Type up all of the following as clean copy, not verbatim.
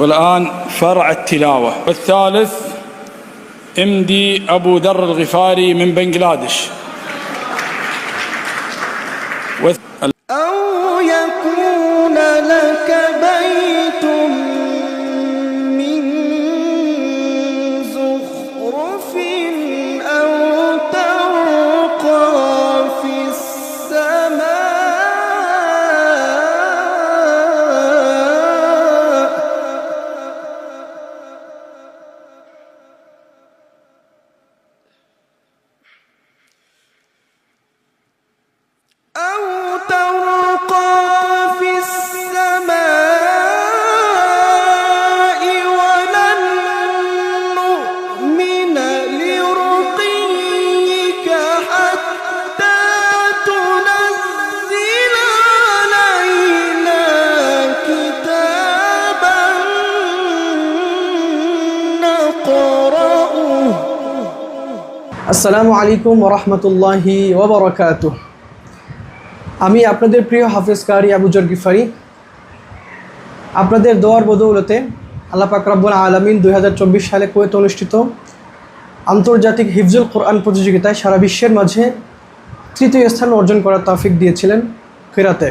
والآن فرع التلاوة. والثالث امدي أبو ذر الغفاري من بنغلاديش. أو يكون لك بيت من زخرف أو ترقى في السماء أو ترقى في السماء ولن نؤمن لرقيك حتى تنزل علينا كتابا نقرأه. আসসালামু আলাইকুম ওয়া রাহমাতুল্লাহি ওয়া বারাকাতুহু। আমি আপনাদের প্রিয় হাফেজ কারি আবু যর গিফারি। আপনাদের দোয়ার বদৌলতে আল্লাহ পাক রব্বুল আলামিন 2024 সালে কুয়েতে অনুষ্ঠিত আন্তর্জাতিক হিফজুল কোরআন প্রতিযোগিতায় সারা বিশ্বের মাঝে তৃতীয় স্থান অর্জন করার তৌফিক দিয়েছিলেন কিরাতে।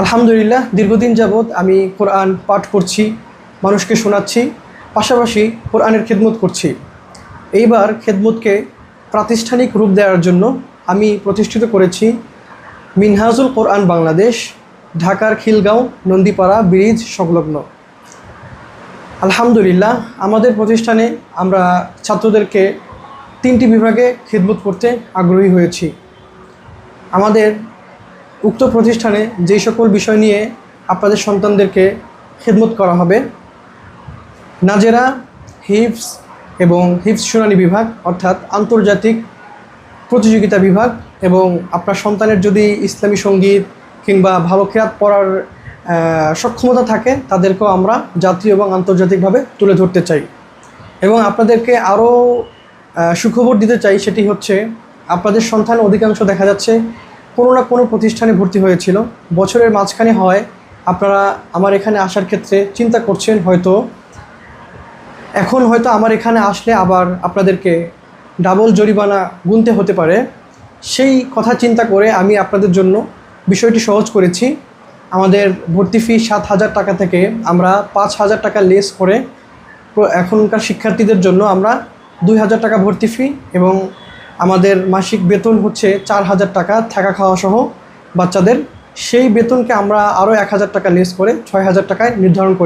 আলহামদুলিল্লাহ, দীর্ঘদিন যাবৎ আমি কোরআন পাঠ করছি, মানুষকে শোনাচ্ছি, পাশাপাশি কোরআনের খিদমত করছি। এইবার খেদমতকে প্রাতিষ্ঠানিক রূপ দেওয়ার জন্য আমি প্রতিষ্ঠিত করেছি মিনহাজুল কোরআন বাংলাদেশ, ঢাকার খিলগাঁও নন্দীপাড়া ব্রিজ সংলগ্ন। আলহামদুলিল্লাহ, আমাদের প্রতিষ্ঠানে আমরা ছাত্রদেরকে 3টি বিভাগে খিদমত করতে আগ্রহী হয়েছি। আমাদের উক্ত প্রতিষ্ঠানে যেই সকল বিষয় নিয়ে আপনাদের সন্তানদেরকে খিদমত করা হবে: নাজেরা, হিফজ এবং হিফজ শুনানি বিভাগ অর্থাৎ আন্তর্জাতিক প্রতিযোগিতা বিভাগ, এবং আপনার সন্তানের যদি ইসলামী সঙ্গীত কিংবা ভালো কিরাত পড়ার সক্ষমতা থাকে তাদেরকেও আমরা জাতীয় এবং আন্তর্জাতিকভাবে তুলে ধরতে চাই। এবং আপনাদেরকে আরও সুখবর দিতে চাই, সেটি হচ্ছে আপনাদের সন্তান অধিকাংশ দেখা যাচ্ছে কোনো না কোনো প্রতিষ্ঠানে ভর্তি হয়েছিল। বছরের মাঝখানে হয় আপনারা আমার এখানে আসার ক্ষেত্রে চিন্তা করছেন এখন হয়তো আমার এখানে আসলে আবার আপনাদেরকে ডাবল জরিমানা গুনতে হতে পারে। সেই কথা চিন্তা করে আমি আপনাদের জন্য বিষয়টি সহজ করেছি। আমাদের ভর্তি ফি 7,000 টাকা থেকে আমরা 5,000 টাকা লেস করে এখনকার শিক্ষার্থীদের জন্য আমরা 2,000 টাকা ভর্তি ফি, এবং আমাদের মাসিক বেতন হচ্ছে 4,000 টাকা থাকা খাওয়া সহ বাচ্চাদের। সেই বেতনকে আমরা আরও 1,000 টাকা লেস করে 6,000 টাকায় নির্ধারণ করি।